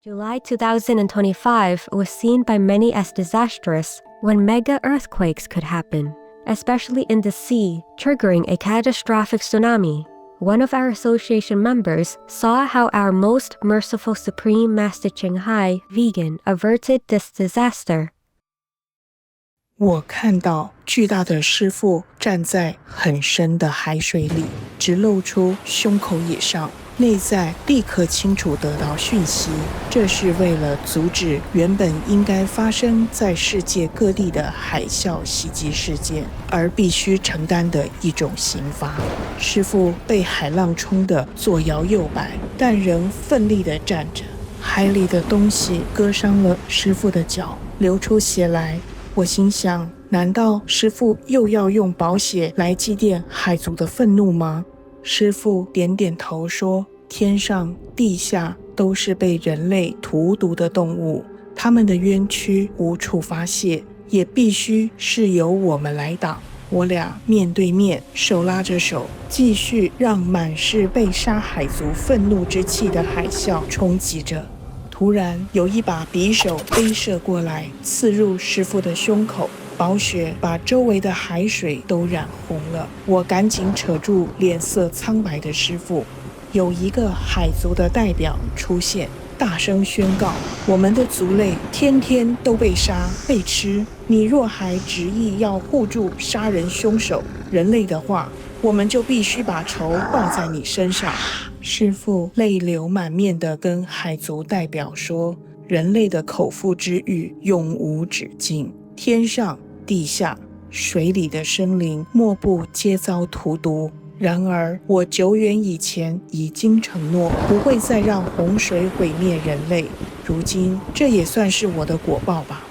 July 2025 was seen by many as disastrous when mega earthquakes could happen, especially in the sea, triggering a catastrophic tsunami. One of our association members saw how our most merciful Supreme Master Ching Hai Vegan averted this disaster. 我看到巨大的师父站在很深的海水里，只露出胸口以上，内在立刻清楚得到讯息，这是为了阻止原本应该发生在世界各地的海啸袭击事件而必须承担的一种刑罚。师父被海浪冲得左摇右摆，但仍奋力地站着。海里的东西割伤了师父的脚，流出血来。我心想，难道师父又要用宝血来祭奠海族的愤怒吗？师父点点头说，天上地下都是被人类荼毒的动物，他们的冤屈无处发泄，也必须是由我们来挡。我俩面对面，手拉着手，继续让满是被杀海族愤怒之气的海啸冲击着。突然有一把匕首飞射过来，刺入师父的胸口，宝血把周围的海水都染红了。我赶紧扯住脸色苍白的师父。有一个海族的代表出现，大声宣告，我们的族类天天都被杀被吃，你若还执意要护住杀人凶手人类的话，我们就必须把仇报在你身上。师父泪流满面地跟海族代表说，人类的口腹之欲永无止境，天上地下水里的生灵莫不皆遭荼毒。然而我久远以前已经承诺不会再让洪水毁灭人类，如今这也算是我的果报吧。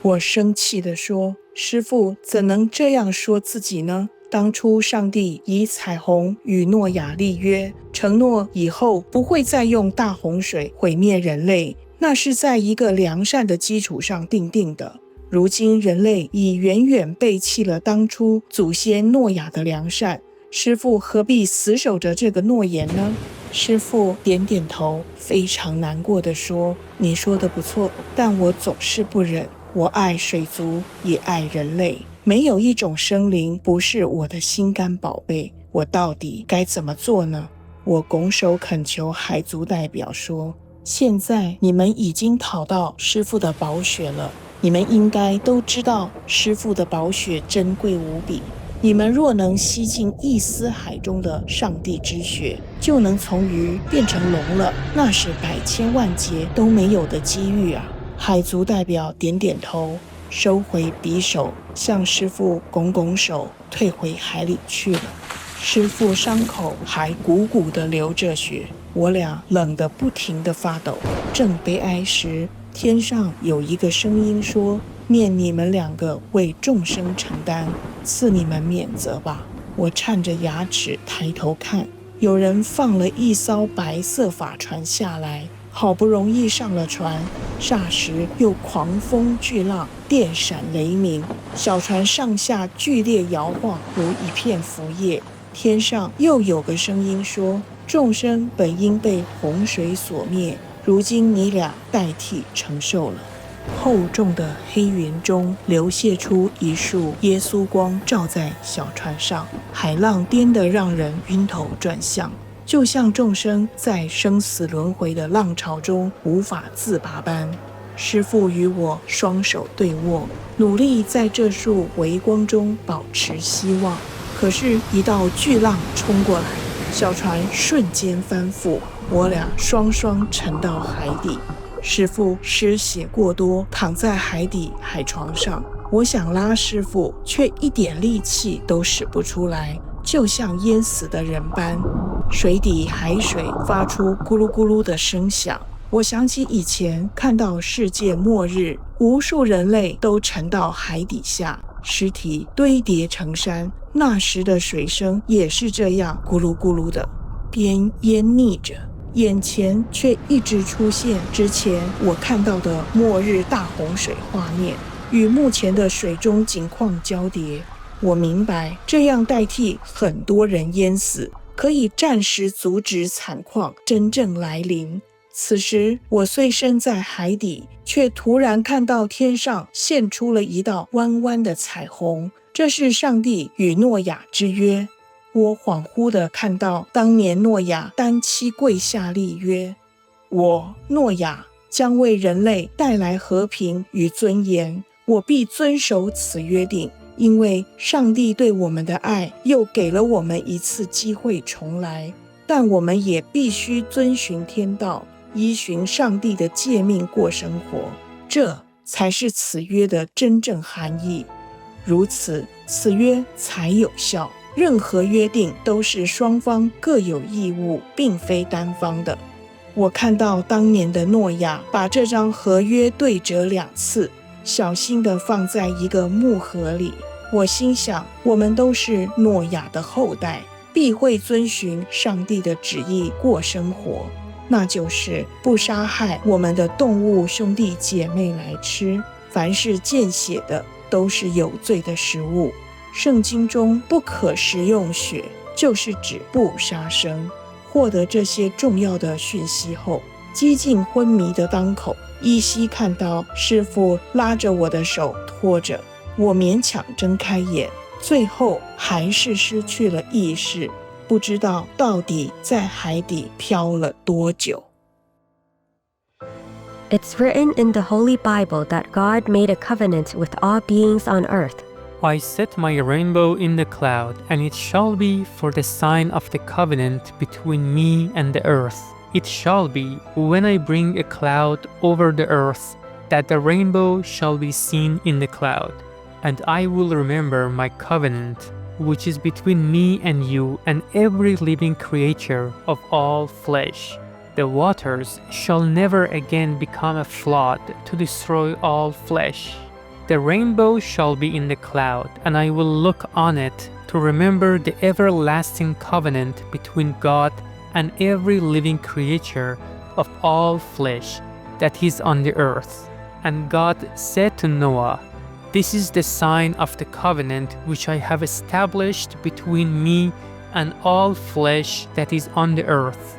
我生气地说，师父怎能这样说自己呢？当初上帝以彩虹与诺亚立约，承诺以后不会再用大洪水毁灭人类，那是在一个良善的基础上定定的。如今人类已远远背弃了当初祖先诺亚的良善，师父何必死守着这个诺言呢？师父点点头，非常难过地说，你说的不错，但我总是不忍。我爱水族，也爱人类，没有一种生灵不是我的心肝宝贝，我到底该怎么做呢？我拱手恳求海族代表说，现在你们已经讨到师父的宝血了，你们应该都知道师父的宝血珍贵无比，你们若能吸进一丝海中的上帝之血，就能从鱼变成龙了，那是百千万劫都没有的机遇啊！海族代表点点头，收回匕首，向师父拱拱手，退回海里去了。师父伤口还鼓鼓地流着血，我俩冷得不停地发抖。正悲哀时，天上有一个声音说，念你们两个为众生承担，赐你们免责吧。我颤着牙齿抬头看，有人放了一艘白色法船下来，好不容易上了船，霎时又狂风巨浪，电闪雷鸣，小船上下剧烈摇晃，如一片浮叶。天上又有个声音说，众生本应被洪水所灭，如今你俩代替承受了。厚重的黑云中流泻出一束耶稣光，照在小船上，海浪颠得让人晕头转向，就像众生在生死轮回的浪潮中无法自拔般。师父与我双手对握，努力在这束微光中保持希望。可是一道巨浪冲过来，小船瞬间翻覆，我俩双双沉到海底。师父失血过多，躺在海底海床上，我想拉师父，却一点力气都使不出来，就像淹死的人般。水底海水发出咕噜咕噜的声响，我想起以前看到世界末日，无数人类都沉到海底下，尸体堆叠成山，那时的水声也是这样咕噜咕噜的，边淹溺着。眼前却一直出现之前我看到的末日大洪水画面，与目前的水中景况交叠。我明白，这样代替很多人淹死，可以暂时阻止惨况真正来临。此时我虽身在海底，却突然看到天上现出了一道弯弯的彩虹，这是上帝与诺亚之约。我恍惚地看到当年诺亚单膝跪下立约，我诺亚将为人类带来和平与尊严，我必遵守此约定，因为上帝对我们的爱又给了我们一次机会重来，但我们也必须遵循天道，依循上帝的诫命过生活，这才是此约的真正含义。如此，此约才有效。任何约定都是双方各有义务，并非单方的。我看到当年的诺亚把这张合约对折2次，小心地放在一个木盒里。我心想，我们都是诺亚的后代，必会遵循上帝的旨意过生活，那就是不杀害我们的动物兄弟姐妹来吃，凡是见血的都是有罪的食物。圣经中不可食用血，就是指不杀生。获得这些重要的讯息后，几近昏迷的当口，依稀看到师父拉着我的手拖着我，勉强睁开眼，最后还是失去了意识，不知道到底在海底漂了多久。It's written in the Holy Bible that God made a covenant with all beings on earth.I set my rainbow in the cloud, and it shall be for the sign of the covenant between me and the earth. It shall be, when I bring a cloud over the earth, that the rainbow shall be seen in the cloud. And I will remember my covenant, which is between me and you and every living creature of all flesh. The waters shall never again become a flood to destroy all flesh.The rainbow shall be in the cloud, and I will look on it to remember the everlasting covenant between God and every living creature of all flesh that is on the earth. And God said to Noah, This is the sign of the covenant which I have established between me and all flesh that is on the earth.